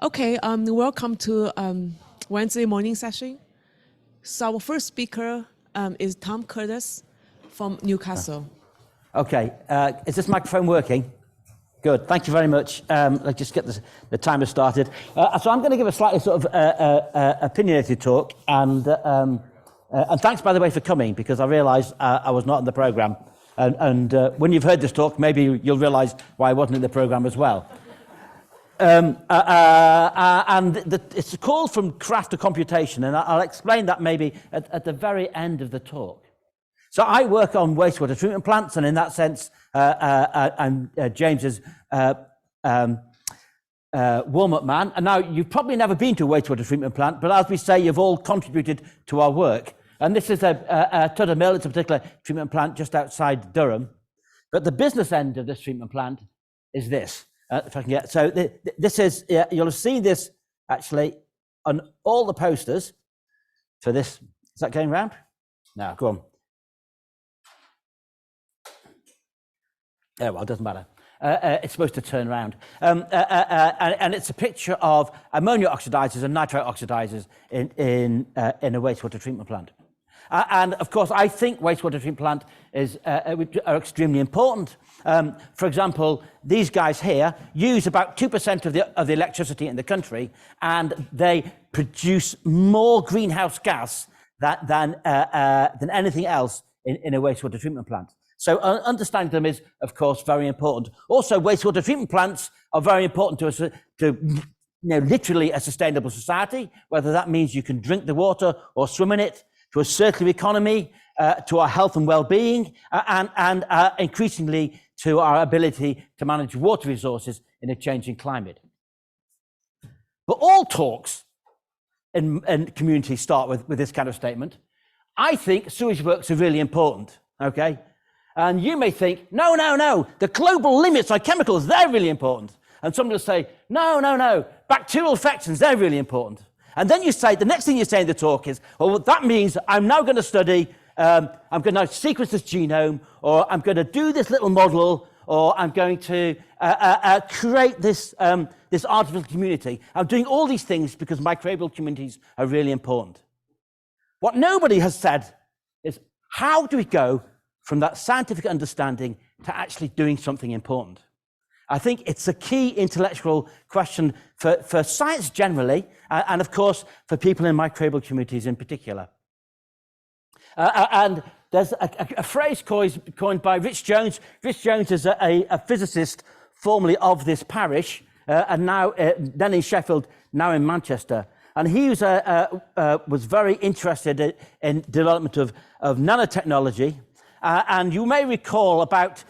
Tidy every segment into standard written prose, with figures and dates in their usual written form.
Okay, welcome to Wednesday morning session. So our first speaker is Tom Curtis from Newcastle. Okay, is this microphone working? Good, thank you very much. Let's just get the timer started. So I'm going to give a slightly sort of opinionated talk, and thanks, by the way, for coming, because I realised I was not in the programme. And when you've heard this talk, maybe you'll realise why I wasn't in the programme as well. It's a call from craft to computation, and I'll explain that maybe at the very end of the talk. So I work on wastewater treatment plants, and in that sense, I'm James's warm-up man. And now, you've probably never been to a wastewater treatment plant, but as we say, you've all contributed to our work. And this is a Tudor Mill. It's a particular treatment plant just outside Durham. But the business end of this treatment plant is this. If I can get, so this is, you'll have seen this actually on all the posters for this. Is that going round? No, go on. Oh, well, it doesn't matter. It's supposed to turn around. And it's a picture of ammonia oxidizers and nitrate oxidizers in a wastewater treatment plant. And of course, I think wastewater treatment plant are extremely important. For example, these guys here use about 2% of the electricity in the country, and they produce more greenhouse gas than anything else in a wastewater treatment plant. So understanding them is, of course, very important. Also, wastewater treatment plants are very important to us, literally a sustainable society, whether that means you can drink the water or swim in it, to a circular economy, to our health and well-being, and increasingly to our ability to manage water resources in a changing climate. But all talks in communities start with this kind of statement. I think sewage works are really important, okay? And you may think, no, the global limits on chemicals, they're really important. And somebody will say, no, bacterial infections, they're really important. And then you say, the next thing you say in the talk is, well, that means I'm now going to study, I'm going to sequence this genome, or I'm going to do this little model, or I'm going to create this artificial community. I'm doing all these things because microbial communities are really important. What nobody has said is, how do we go from that scientific understanding to actually doing something important? I think it's a key intellectual question for science generally, and of course for people in microbial communities in particular. And there's a phrase coined by Rich Jones. Rich Jones is a physicist formerly of this parish, and now then in Sheffield, now in Manchester. And he was very interested in development of nanotechnology. And you may recall about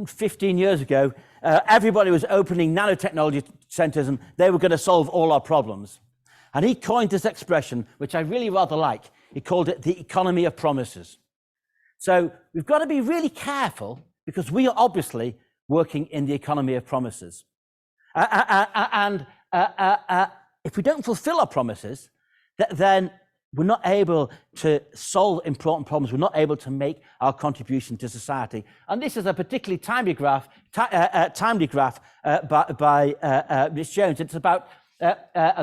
15 years ago, everybody was opening nanotechnology centers and they were going to solve all our problems. And he coined this expression, which I really rather like. He called it the economy of promises. So we've got to be really careful because we are obviously working in the economy of promises. And if we don't fulfill our promises, then we're not able to solve important problems. We're not able to make our contribution to society. And this is a particularly timely graph by Rich Jones. It's about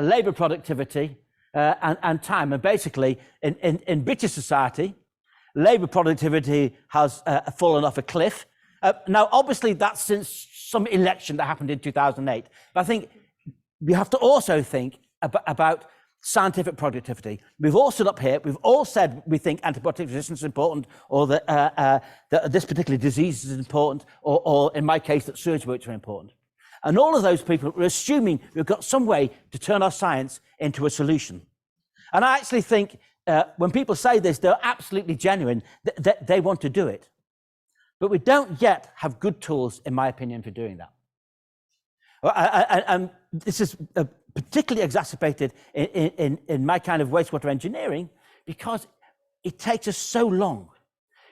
labour productivity and time. And basically, in British society, labour productivity has fallen off a cliff. Now, obviously, that's since some election that happened in 2008. But I think we have to also think about scientific productivity. We've all stood up here, we've all said we think antibiotic resistance is important, or that this particular disease is important, or in my case, that sewage works are important. And all of those people are assuming we've got some way to turn our science into a solution. And I actually think when people say this, they're absolutely genuine, that they want to do it. But we don't yet have good tools, in my opinion, for doing that. And this is particularly exacerbated in my kind of wastewater engineering because it takes us so long.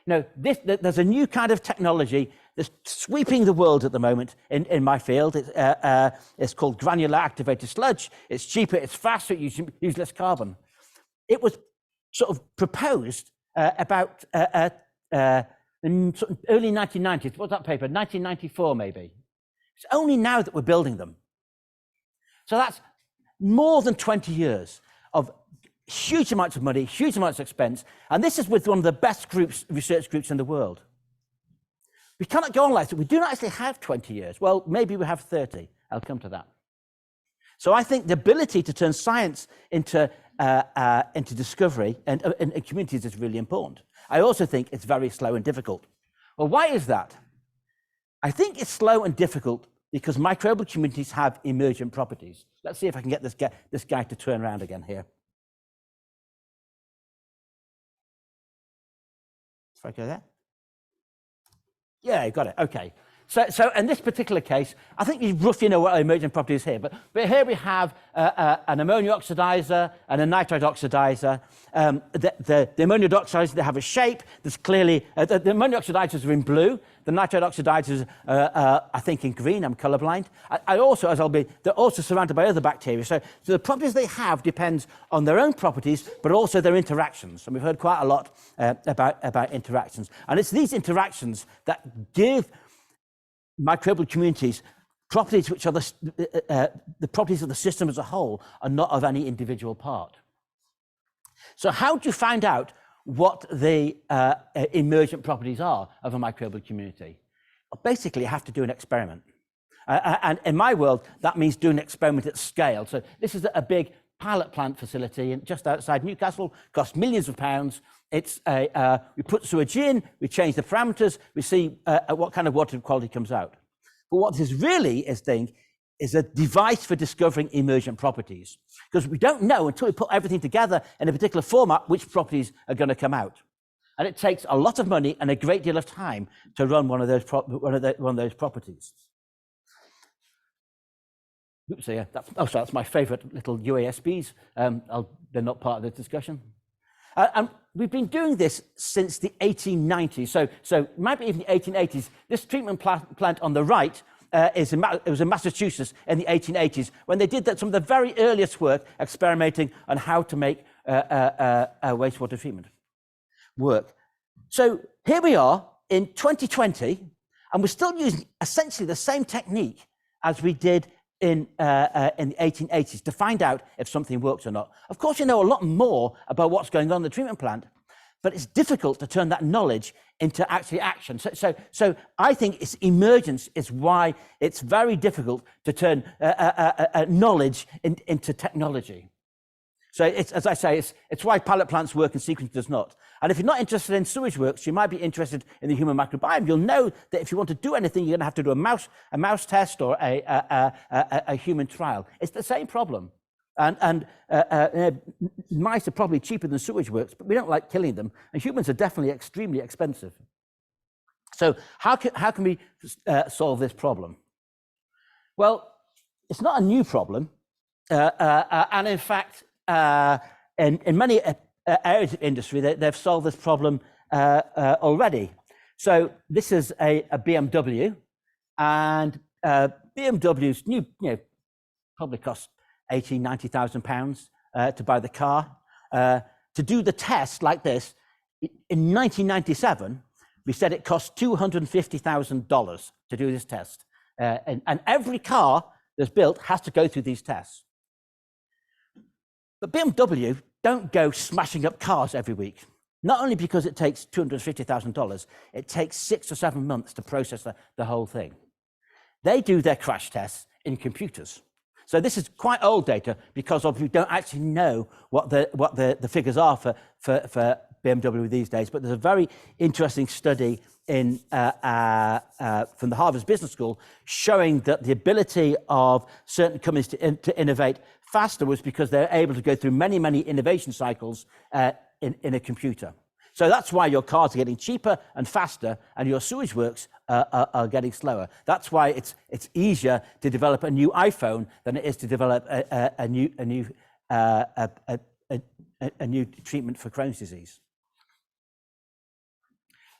There's a new kind of technology that's sweeping the world at the moment in my field. It's called granular activated sludge. It's cheaper, it's faster, it uses less carbon. It was sort of proposed about in sort of early 1990s. What's that paper? 1994 maybe. It's only now that we're building them. So that's more than 20 years of huge amounts of money, huge amounts of expense, and this is with one of the best research groups in the world. We cannot go on like that. We do not actually have 20 years. Well, maybe we have 30. I'll come to that. So I think the ability to turn science into discovery and communities is really important. I also think it's very slow and difficult. Well, why is that? I think it's slow and difficult because microbial communities have emergent properties. Let's see if I can get this guy to turn around again here. If I go there. Yeah, you got it. Okay. So in this particular case, I think you roughly know what emergent property is here. But here we have an ammonia oxidizer and a nitrite oxidizer. The ammonia oxidizers, they have a shape. There's clearly the ammonia oxidizers are in blue. The nitrite oxidizers, I think, in green. I'm colorblind. They're also surrounded by other bacteria. So the properties they have depends on their own properties, but also their interactions. And we've heard quite a lot about interactions. And it's these interactions that give microbial communities properties which are the properties of the system as a whole are not of any individual part. So how do you find out what the emergent properties are of a microbial community? Well, basically, you have to do an experiment. And in my world, that means doing an experiment at scale. So this is a big pilot plant facility just outside Newcastle, costs millions of pounds. It's we put sewage in, we change the parameters, we see what kind of water quality comes out. But what this really is is a device for discovering emergent properties, because we don't know until we put everything together in a particular format which properties are going to come out. And it takes a lot of money and a great deal of time to run one of those properties. Oops, so yeah, that's my favorite little UASBs. They're not part of the discussion. And we've been doing this since the 1890s, so it might be even the 1880s. This treatment plant on the right it was in Massachusetts in the 1880s when they did some of the very earliest work experimenting on how to make wastewater treatment work. So here we are in 2020, and we're still using essentially the same technique as we did in the 1880s to find out if something works or not. Of course, you know a lot more about what's going on in the treatment plant, but it's difficult to turn that knowledge into actually action. So I think it's emergence is why it's very difficult to turn knowledge into technology. So it's, as I say, it's why pilot plants work and sequence does not. And if you're not interested in sewage works, you might be interested in the human microbiome. You'll know that if you want to do anything, you're going to have to do a mouse test or a human trial. It's the same problem. And mice are probably cheaper than sewage works, but we don't like killing them. And humans are definitely extremely expensive. So how can we solve this problem? Well, it's not a new problem. And in fact, in many areas of industry, they've solved this problem already. So this is a BMW, and BMW's new, probably cost £80,000-90,000 to buy the car. To do the test like this, in 1997, we said it cost $250,000 to do this test. And every car that's built has to go through these tests. But BMW don't go smashing up cars every week. Not only because it takes $250,000, it takes 6 or 7 months to process the whole thing. They do their crash tests in computers. So this is quite old data because we don't actually know what the figures are for BMW these days. But there's a very interesting study from the Harvard Business School showing that the ability of certain companies to innovate faster was because they're able to go through many, many innovation cycles in a computer. So that's why your cars are getting cheaper and faster, and your sewage works are getting slower. That's why it's easier to develop a new iPhone than it is to develop a new treatment for Crohn's disease.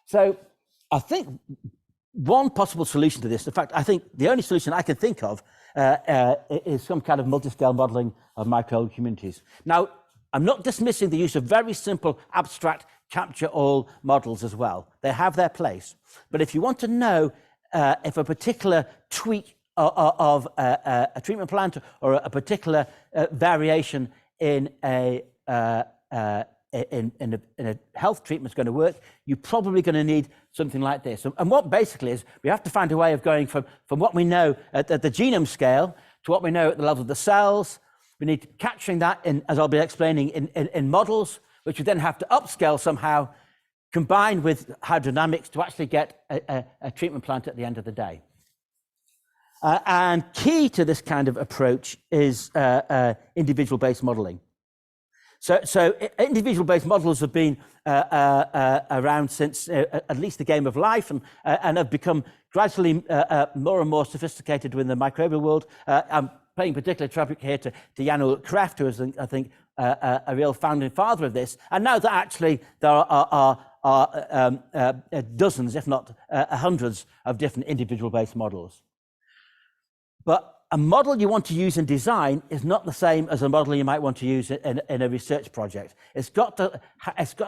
So I think one possible solution to this, in fact, I think the only solution I can think of is some kind of multi-scale modeling of microbial communities. Now, I'm not dismissing the use of very simple, abstract, capture-all models as well. They have their place. But if you want to know if a particular tweak of a treatment plant or a particular variation in a health treatment is going to work, you're probably going to need something like this. And what basically is, we have to find a way of going from what we know at the genome scale to what we know at the level of the cells. We need capturing that in, as I'll be explaining, in models, which we then have to upscale somehow, combined with hydrodynamics to actually get a treatment plant at the end of the day. And key to this kind of approach is individual-based modeling. So individual-based models have been around since at least the game of life, and have become gradually more and more sophisticated within the microbial world. I'm paying particular tribute here to Jan Kraft, who is, I think, a real founding father of this. And now that actually there are dozens, if not hundreds, of different individual-based models. But a model you want to use in design is not the same as a model you might want to use in a research project. It's got to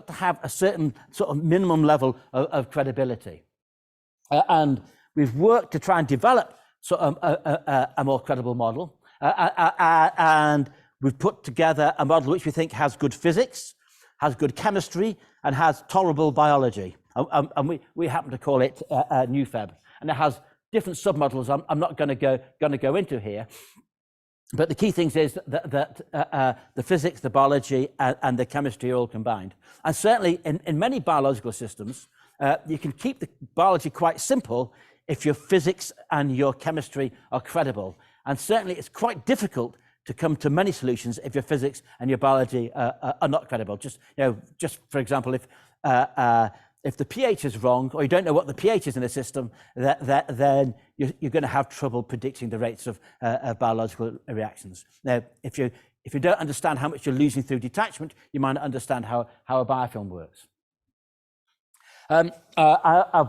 have a certain sort of minimum level of credibility. And we've worked to try and develop sort of a more credible model. And we've put together a model which we think has good physics, has good chemistry, and has tolerable biology. And we happen to call it NewFab. And it has different submodels I'm not going to go into here. But the key things is that the physics, the biology, and the chemistry are all combined. And certainly in many biological systems, you can keep the biology quite simple if your physics and your chemistry are credible. And certainly it's quite difficult to come to many solutions if your physics and your biology are not credible. Just for example, if the pH is wrong, or you don't know what the pH is in a system, then you're going to have trouble predicting the rates of biological reactions. Now, if you don't understand how much you're losing through detachment, you might not understand how a biofilm works. I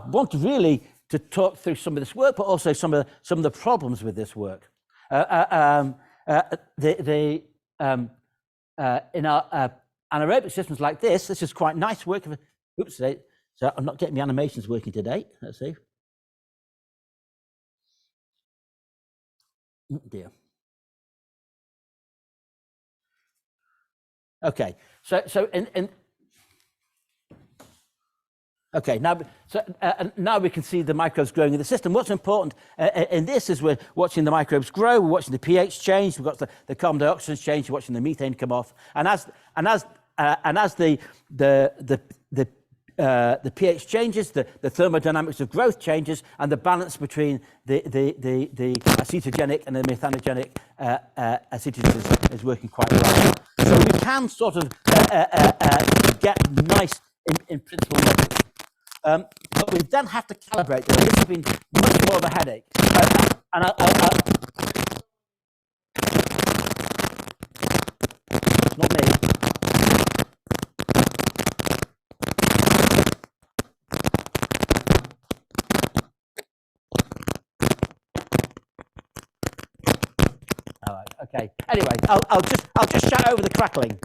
want really to talk through some of this work, but also some of the problems with this work. In our anaerobic systems like this is quite nice work. Oops, so I'm not getting the animations working today. Let's see. Oh dear. Okay, so okay, now we can see the microbes growing in the system. What's important in this is we're watching the microbes grow, we're watching the pH change, we've got the carbon dioxide change, we're watching the methane come off, and as the pH changes, the thermodynamics of growth changes, and the balance between the acetogenic and the methanogenic acetogens is working quite well. So we can sort of get nice in principle levels. But we then have to calibrate them. This has been much more of a headache. Not me. All right. Okay. Anyway, I'll just shout over the crackling.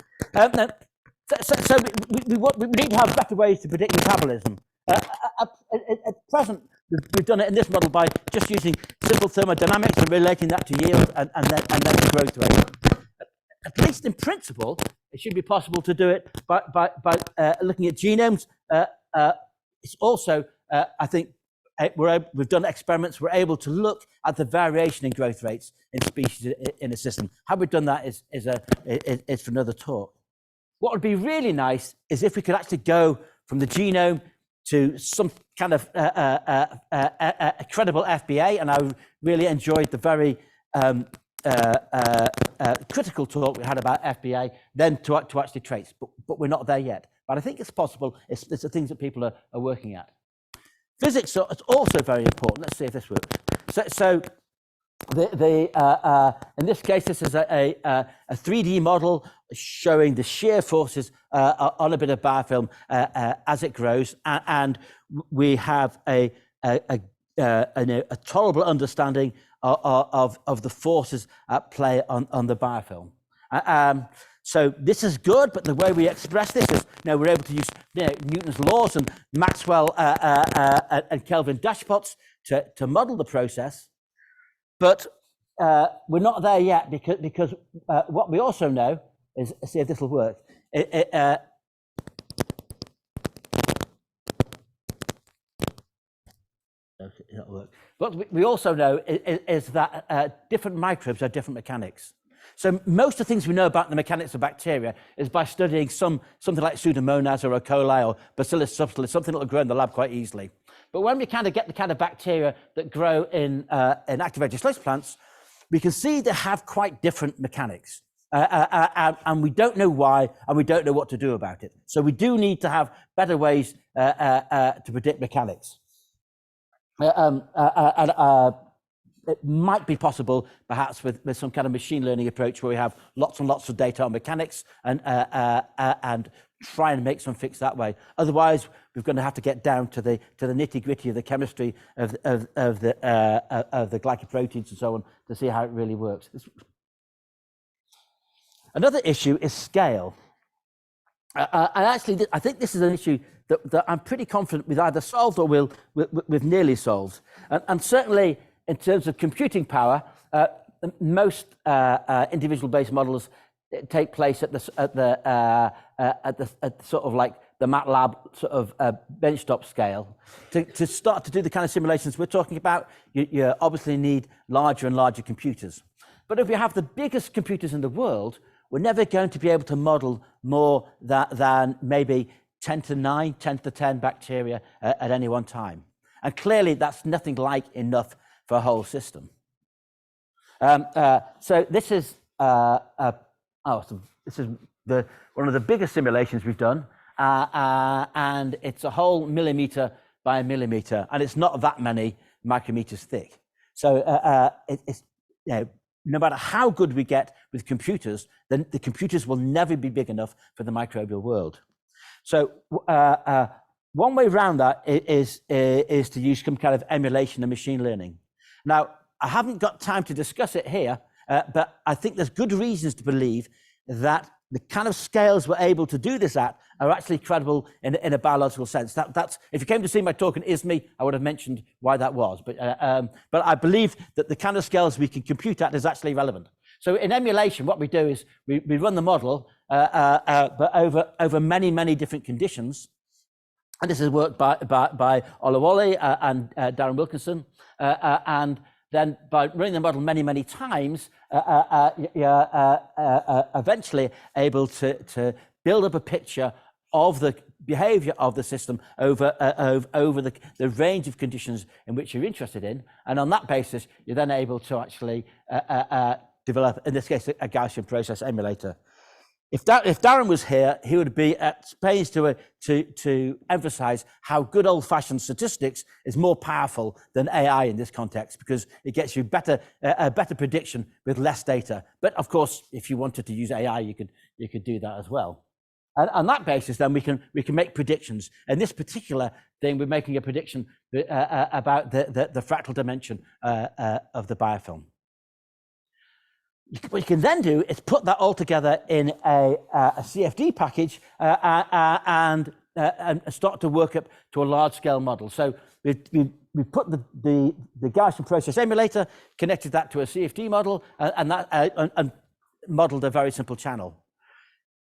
So we need to have better ways to predict metabolism. At present, we've done it in this model by just using simple thermodynamics and relating that to yield and then to growth rate. At least in principle, it should be possible to do it by looking at genomes. It's also, I think, we've done experiments. We're able to look at the variation in growth rates in species in a system. How we've done that is for another talk. What would be really nice is if we could actually go from the genome to some kind of a credible FBA, and I really enjoyed the very critical talk we had about FBA, then to actually trace, but we're not there yet. But I think it's possible. It's the things that people are working at. Physics is also very important. Let's see if this works. So in this case, this is a 3D model showing the shear forces on a bit of biofilm as it grows, and we have a tolerable understanding of the forces at play on the biofilm. So this is good, but the way we express this is, we're able to use Newton's laws and Maxwell and Kelvin dashpots to model the process. But we're not there yet because what we also know is, see if this will work. Okay, it'll work. What we also know is that different microbes have different mechanics. So most of the things we know about the mechanics of bacteria is by studying something like Pseudomonas or E. coli or Bacillus subtilis, something that will grow in the lab quite easily. But when we kind of get the kind of bacteria that grow in active legislation plants, we can see they have quite different mechanics. And we don't know why, and we don't know what to do about it. So we do need to have better ways to predict mechanics. It might be possible, perhaps, with some kind of machine learning approach where we have lots and lots of data on mechanics and try and make some fix that way. Otherwise, we're going to have to get down to the nitty gritty of the chemistry of the glycoproteins and so on to see how it really works. Another issue is scale. And actually, I think this is an issue that I'm pretty confident we've either solved or we've nearly solved. And certainly, in terms of computing power, most individual-based models take place at the sort of like the MATLAB sort of benchtop scale. To start to do the kind of simulations we're talking about, you obviously need larger and larger computers. But if you have the biggest computers in the world, we're never going to be able to model more than maybe 10 to 9, 10 to 10 bacteria at any one time. And clearly, that's nothing like enough for a whole system. So this is this is one of the biggest simulations we've done, and it's a whole millimeter by a millimeter, and it's not that many micrometers thick. So it's no matter how good we get with computers, then the computers will never be big enough for the microbial world. So one way around that is to use some kind of emulation and machine learning. Now, I haven't got time to discuss it here, but I think there's good reasons to believe that the kind of scales we're able to do this at are actually credible in a biological sense. That's if you came to see my talk in ISME, I would have mentioned why that was. But I believe that the kind of scales we can compute at is actually relevant. So in emulation, what we do is we run the model, but over many different conditions. And this is work by Olawale and Darren Wilkinson. And then by running the model many times, you're eventually able to build up a picture of the behavior of the system over the range of conditions in which you're interested in. And on that basis, you're then able to actually develop, in this case, a Gaussian process emulator. If Darren was here, he would be at pains to emphasize how good old-fashioned statistics is more powerful than AI in this context, because it gets you a better prediction with less data. But of course, if you wanted to use AI, you could do that as well. And on that basis, then we can make predictions. In this particular thing, we're making a prediction about the fractal dimension of the biofilm. What you can then do is put that all together in a CFD package and start to work up to a large-scale model. So we put the Gaussian process emulator, connected that to a CFD model, and modeled a very simple channel.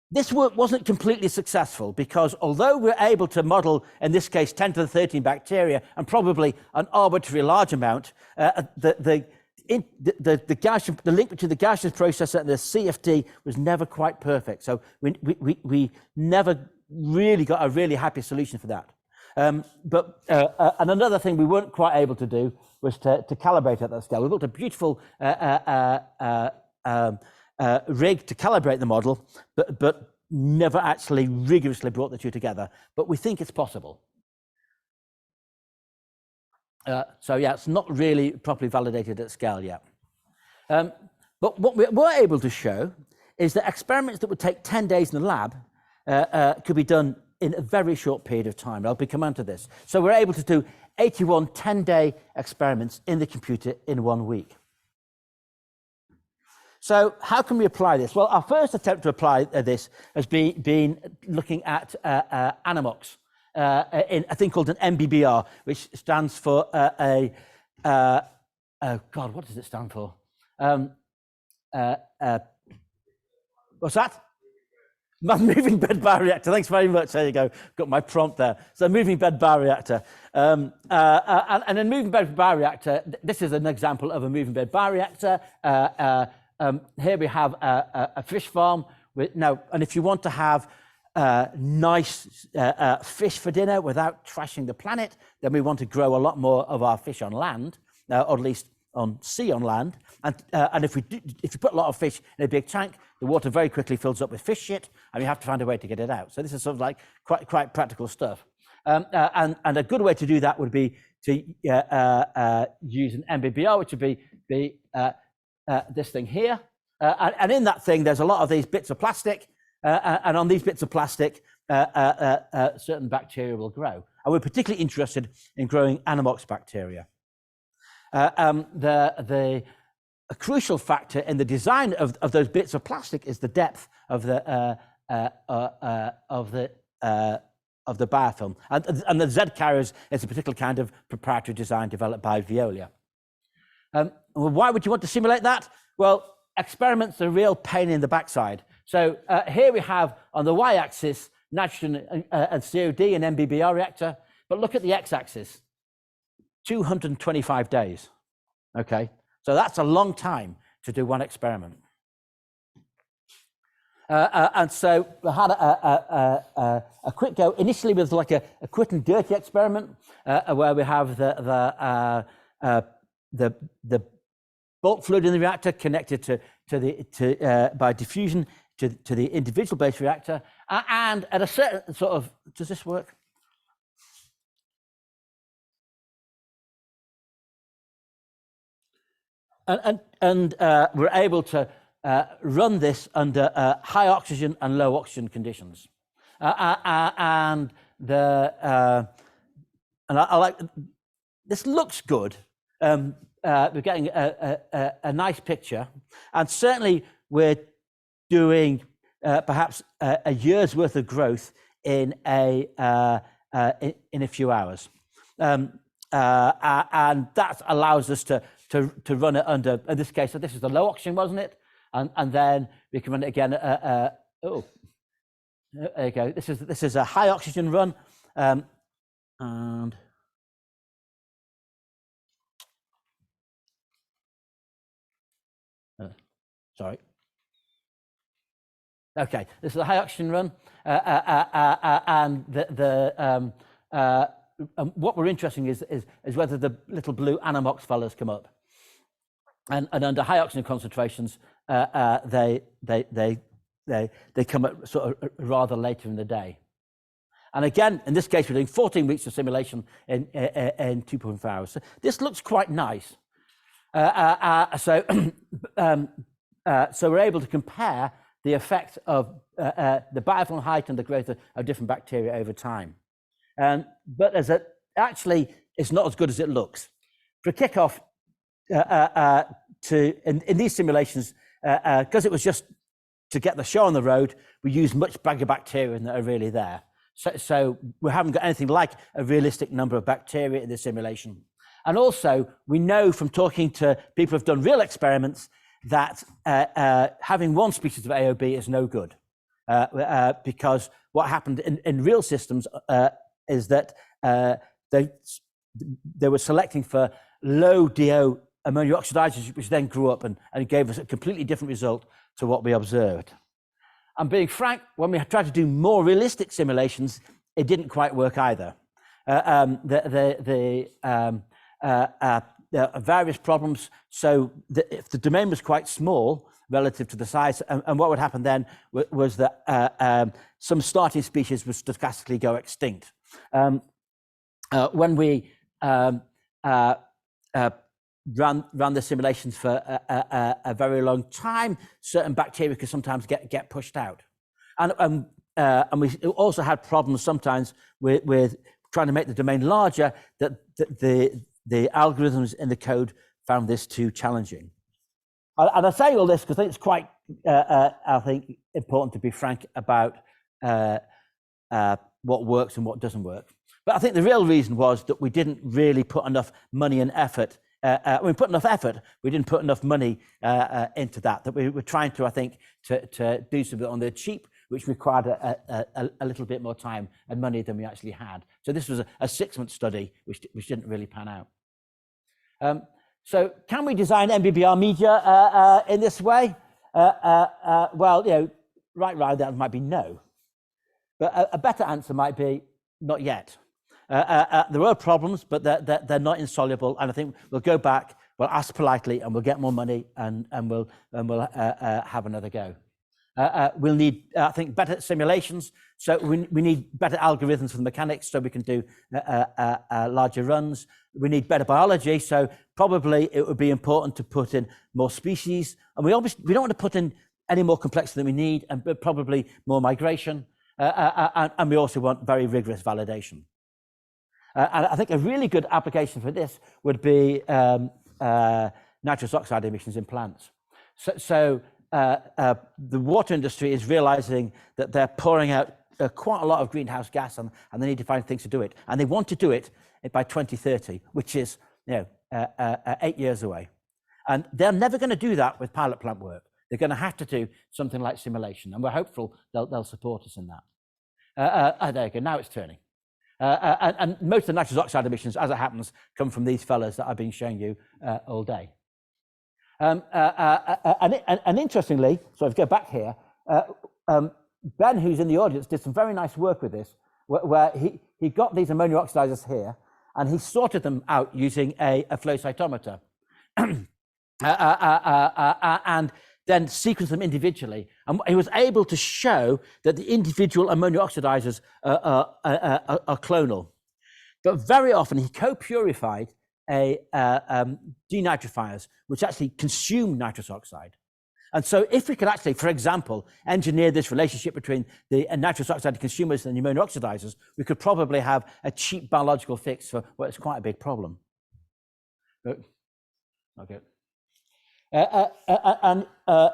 This work wasn't completely successful because although we're able to model, in this case, 10 to the 13 bacteria and probably an arbitrary large amount, the link between the Gaussian processor and the CFD was never quite perfect. So we never really got a really happy solution for that. And another thing we weren't quite able to do was to calibrate at that scale. We built a beautiful rig to calibrate the model, but never actually rigorously brought the two together. But we think it's possible. So yeah, it's not really properly validated at scale yet. But what we were able to show is that experiments that would take 10 days in the lab could be done in a very short period of time. I'll be coming on to this. So we're able to do 81 10-day experiments in the computer in 1 week. So how can we apply this? Well, our first attempt to apply this has been looking at Animox. In a thing called an MBBR, which stands for God, what does it stand for? What's that? Moving bed bioreactor. Thanks very much. There you go. Got my prompt there. So moving bed bioreactor. And a moving bed bioreactor, this is an example of a moving bed bioreactor. Here we have a fish farm. And if you want to have nice fish for dinner without trashing the planet, then we want to grow a lot more of our fish on land, or at least on sea on land. And if you put a lot of fish in a big tank, the water very quickly fills up with fish shit, and you have to find a way to get it out. So this is sort of like quite practical stuff. And a good way to do that would be to use an MBBR, which would be this thing here. And in that thing, there's a lot of these bits of plastic, and on these bits of plastic, certain bacteria will grow. And we're particularly interested in growing Anammox bacteria. A crucial factor in the design of those bits of plastic is the depth of the biofilm, and the Z carriers is a particular kind of proprietary design developed by Veolia. Why would you want to simulate that? Well, experiments are a real pain in the backside. So here we have on the y-axis nitrogen and COD and MBBR reactor, but look at the x-axis, 225 days. Okay, so that's a long time to do one experiment. And so we had a quick go initially with like a quick and dirty experiment where we have the bulk fluid in the reactor connected by diffusion to the individual base reactor, and at a certain sort of, does this work? And we're able to run this under high oxygen and low oxygen conditions, and I like this. Looks good. We're getting a nice picture, and certainly we're doing perhaps a year's worth of growth in a few hours, and that allows us to run it under, in this case, so this is the low oxygen, wasn't it? And then we can run it again. Oh, there you go. This is a high oxygen run, and sorry. Okay, this is a high oxygen run, and what we're interested in is whether the little blue Anammox fellas come up, and under high oxygen concentrations, they come up sort of rather later in the day. And again, in this case, we're doing 14 weeks of simulation in 2.4 hours. So this looks quite nice. So we're able to compare the effect of the biofilm height and the growth of different bacteria over time. But actually, it's not as good as it looks. For a kickoff, in these simulations, because it was just to get the show on the road, we used much bigger bacteria than are really there. So we haven't got anything like a realistic number of bacteria in the simulation. And also, we know from talking to people who've done real experiments that having one species of AOB is no good, because what happened in real systems is that they were selecting for low DO ammonia oxidizers, which then grew up and gave us a completely different result to what we observed. And being frank, when we tried to do more realistic simulations, it didn't quite work either. There are various problems. So if the domain was quite small relative to the size, and what would happen then was that some starting species would stochastically go extinct. When we ran the simulations for a very long time, certain bacteria could sometimes get pushed out, and we also had problems sometimes with trying to make the domain larger. That the algorithms in the code found this too challenging. And I say all this because I think it's quite, I think, important to be frank about what works and what doesn't work. But I think the real reason was that we didn't really put enough money and effort we put enough effort, we didn't put enough money into that we were trying to, I think, to do something on the cheap, which required a little bit more time and money than we actually had. So this was a 6-month study, which didn't really pan out. So can we design MBBR media in this way? Well, right around that might be no. But a better answer might be not yet. There are problems, but they're not insoluble. And I think we'll go back, we'll ask politely, and we'll get more money, and we'll have another go. We'll need, I think, better simulations. So we need better algorithms for the mechanics, so we can do larger runs. We need better biology. So probably it would be important to put in more species. And we don't want to put in any more complexity than we need, but probably more migration. And we also want very rigorous validation. And I think a really good application for this would be nitrous oxide emissions in plants. So the water industry is realizing that they're pouring out quite a lot of greenhouse gas, and they need to find things to do it. And they want to do it by 2030, which is 8 years away. And they're never going to do that with pilot plant work. They're going to have to do something like simulation, and we're hopeful they'll support us in that. There you go, now it's turning. And most of the nitrous oxide emissions, as it happens, come from these fellas that I've been showing you all day. And interestingly, so if I go back here, Ben, who's in the audience, did some very nice work with this, where he got these ammonia oxidizers here, and he sorted them out using a flow cytometer, and then sequenced them individually. And he was able to show that the individual ammonia oxidizers are clonal. But very often he co-purified denitrifiers, which actually consume nitrous oxide. And so if we could actually, for example, engineer this relationship between the nitrous oxide consumers and the ammonia oxidizers, we could probably have a cheap biological fix for what's quite a big problem. Okay. And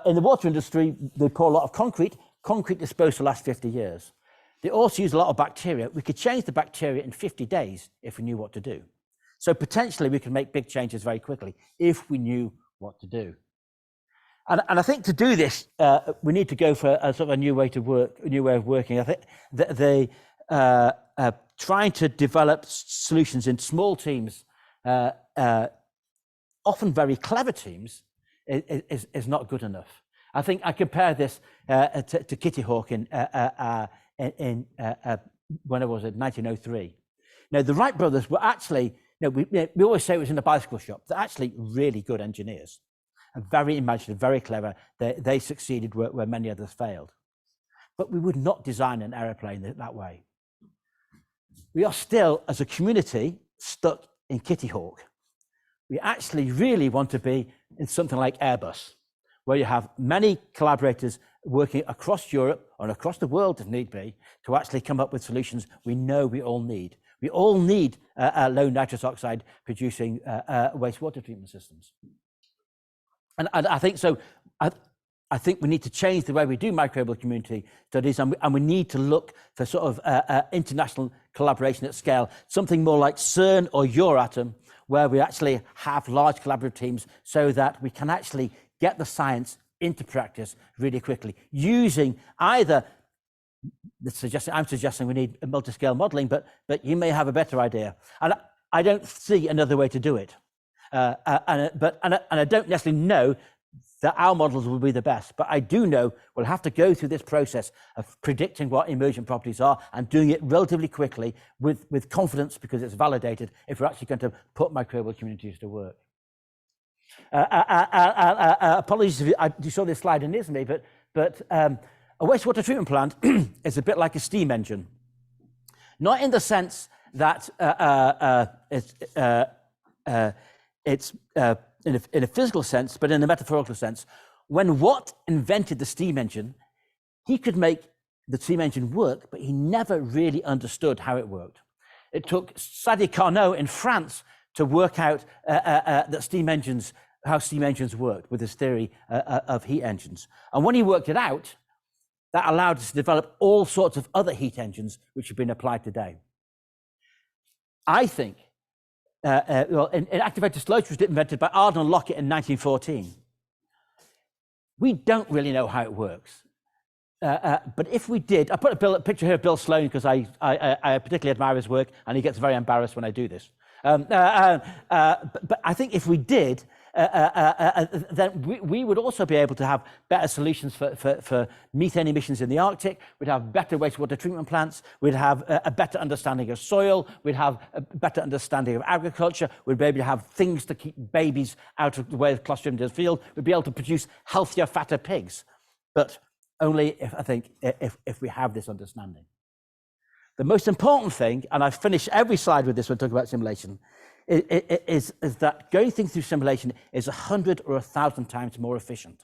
in the water industry, they pour a lot of concrete. Concrete is supposed to last 50 years. They also use a lot of bacteria. We could change the bacteria in 50 days if we knew what to do. So potentially we can make big changes very quickly if we knew what to do. And I think to do this, we need to go for a sort of a new way to work, a new way of working. I think they trying to develop solutions in small teams, often very clever teams, is not good enough. I think I compare this to Kitty Hawk in when it was in 1903. Now the Wright brothers were actually, we always say it was in the bicycle shop. They're actually really good engineers, and very imaginative, very clever. They succeeded where many others failed. But we would not design an aeroplane that way. We are still, as a community, stuck in Kitty Hawk. We actually really want to be in something like Airbus, where you have many collaborators working across Europe and across the world, if need be, to actually come up with solutions we know we all need. We all need low nitrous oxide producing wastewater treatment systems. And I think so. I think we need to change the way we do microbial community studies, and we need to look for sort of international collaboration at scale, something more like CERN or Euratom, where we actually have large collaborative teams so that we can actually get the science into practice really quickly, using either, I'm suggesting we need multi-scale modeling, but you may have a better idea. And I don't see another way to do it. And I don't necessarily know that our models will be the best, but I do know we'll have to go through this process of predicting what emergent properties are and doing it relatively quickly with confidence, because it's validated, if we're actually going to put microbial communities to work. Apologies if you saw this slide in ISME, but a wastewater treatment plant is a bit like a steam engine. Not in the sense that it's in a physical sense, but in a metaphorical sense. When Watt invented the steam engine, he could make the steam engine work, but he never really understood how it worked. It took Sadi Carnot in France to work out that how steam engines worked with his theory of heat engines. And when he worked it out, that allowed us to develop all sorts of other heat engines which have been applied today. I think activated sludge was invented by Arden and Lockett in 1914. We don't really know how it works. But if we did, I put a picture here of Bill Sloan because I particularly admire his work, and he gets very embarrassed when I do this. But I think if we did, then we would also be able to have better solutions for methane emissions in the Arctic. We'd have better wastewater treatment plants. We'd have a better understanding of soil. We'd have a better understanding of agriculture. We'd be able to have things to keep babies out of the way of Clostridium difficile. We'd be able to produce healthier, fatter pigs. But only if we have this understanding. The most important thing, and I've finished every slide with this when talking about simulation, is that going things through simulation is 100 or 1,000 times more efficient,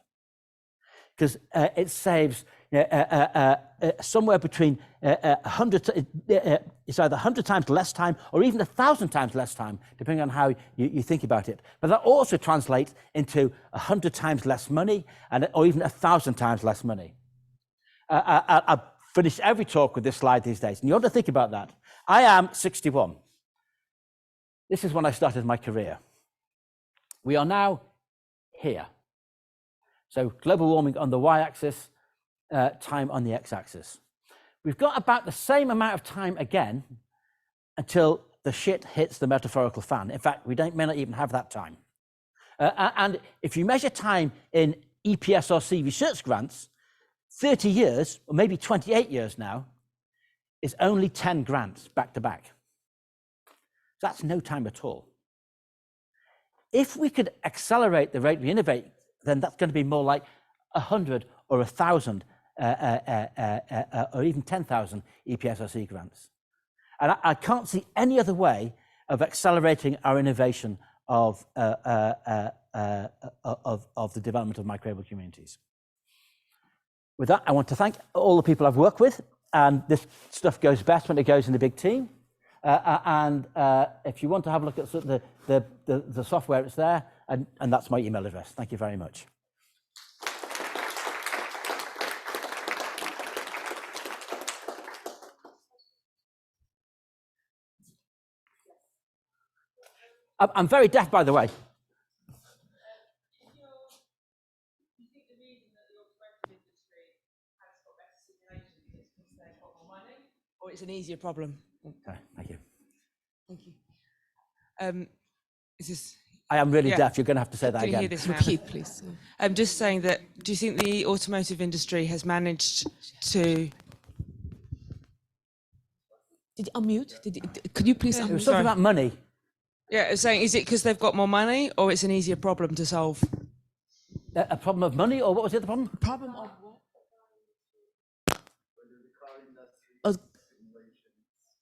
because it saves somewhere between it's either 100 times less time or even 1,000 times less time, depending on how you think about it. But that also translates into 100 times less money, or even 1,000 times less money. I finish every talk with this slide these days, and you ought to think about that. I am 61. This is when I started my career. We are now here. So global warming on the y-axis, time on the x-axis. We've got about the same amount of time again until the shit hits the metaphorical fan. In fact, may not even have that time. And if you measure time in EPSRC research grants, 30 years, or maybe 28 years now, is only 10 grants back to back. So that's no time at all. If we could accelerate the rate we innovate, then that's going to be more like 100 or 1,000 or even 10,000 EPSRC grants. And I can't see any other way of accelerating our innovation of the development of microbial communities. With that, I want to thank all the people I've worked with, and this stuff goes best when it goes in a big team. If you want to have a look at the software, it's there, and that's my email address. Thank you very much. I'm very deaf, by the way. Or it's an easier problem? Okay, thank you. Thank you. Is this? I am really deaf. You're going to have to say that Can again. You hear this now? Repeat, please. I'm just saying that. Do you think the automotive industry has managed to? Did you unmute? Could you please unmute? It was something about money. Yeah, I was saying, is it because they've got more money, or it's an easier problem to solve? A problem of money, or what was the other problem? Problem of what?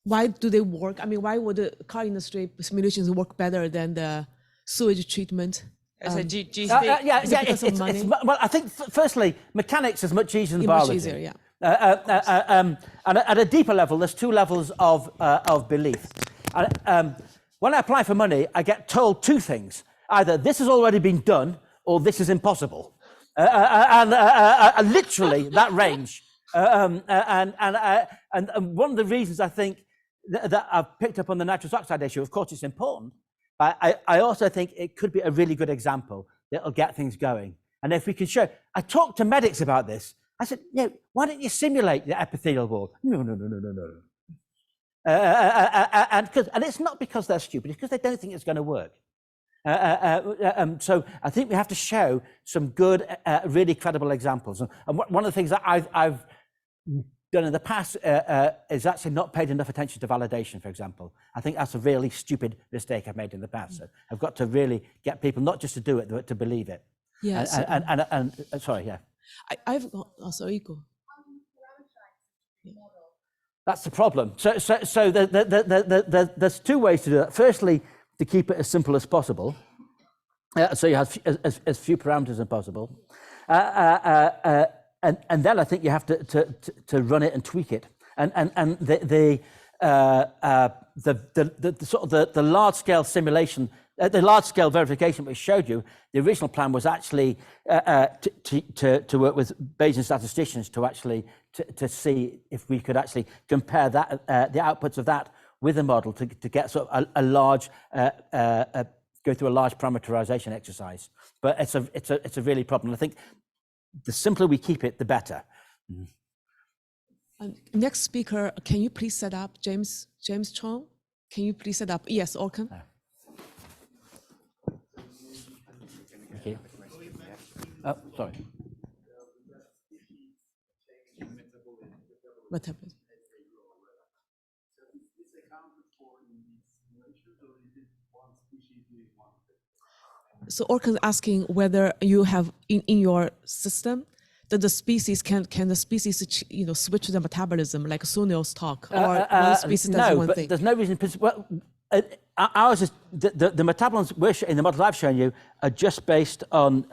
Why do they work? I mean, why would the car industry simulations work better than the sewage treatment? So do you think? Well, I think firstly, mechanics is much easier than biology. Much easier, yeah. And at a deeper level, there's two levels of belief. When I apply for money, I get told two things: either this has already been done, or this is impossible. Literally that range. And one of the reasons I think that I've picked up on the nitrous oxide issue, of course it's important, but I also think it could be a really good example that'll get things going. And if we can show, I talked to medics about this. I said, why don't you simulate the epithelial wall? No. And it's not because they're stupid, it's because they don't think it's going to work. So I think we have to show some good, really credible examples. And one of the things that I've done in the past is actually not paid enough attention to validation, for example. I think that's a really stupid mistake I've made in the past. So I've got to really get people not just to do it, but to believe it. Yes. And sorry, yeah. I've got, sorry, go. That's the problem. So there's two ways to do that. Firstly, to keep it as simple as possible. So you have as few parameters as possible. And then I think you have to run it and tweak it. And the sort of the large scale simulation, the large scale verification we showed you. The original plan was actually to work with Bayesian statisticians to actually to see if we could actually compare that the outputs of that with a model to get sort of a large, go through a large parameterization exercise. But it's a really problem. I think the simpler we keep it, the better. Next speaker, can you please set up James Chong? Can you please set up? Yes, Orkan. Thank you. Oh, sorry. What happened? So Orkan asking whether you have in your system that the species can the species switch the metabolism like Sunil's talk, or one species does no, one but thing. there's no reason. Well, ours is the metabolomes in the models I've shown you are just based on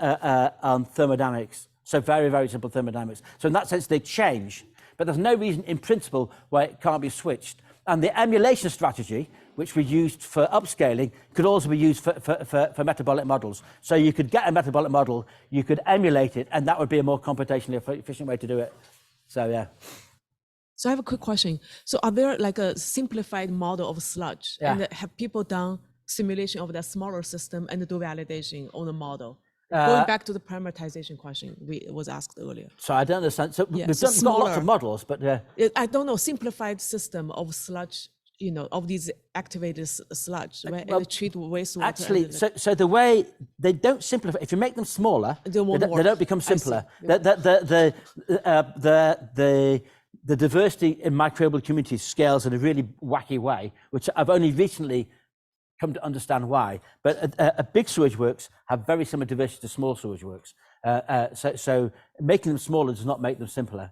thermodynamics. So very, very simple thermodynamics. So in that sense, they change, but there's no reason in principle why it can't be switched. And the emulation strategy, which we used for upscaling, could also be used for metabolic models. So you could get a metabolic model, you could emulate it, and that would be a more computationally efficient way to do it. So yeah. So I have a quick question. So are there like a simplified model of sludge? Yeah. And have people done simulation of that smaller system and do validation on the model? Going back to the parameterization question was asked earlier. So I don't understand. So Yeah, we've so got lots of models, but I don't know, simplified system of sludge, of these activated sludge, right? And they treat wastewater. Actually, so the way they don't simplify, if you make them smaller, they don't become simpler. Yeah. The diversity in microbial communities scales in a really wacky way, which I've only recently come to understand why. But a big sewage works have very similar diversity to small sewage works. So making them smaller does not make them simpler.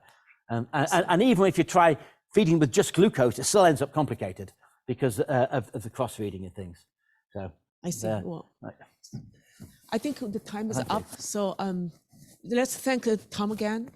And even if you try feeding with just glucose, it still ends up complicated because of the cross-feeding and things. So I see. Well, I think the time is up. So let's thank Tom again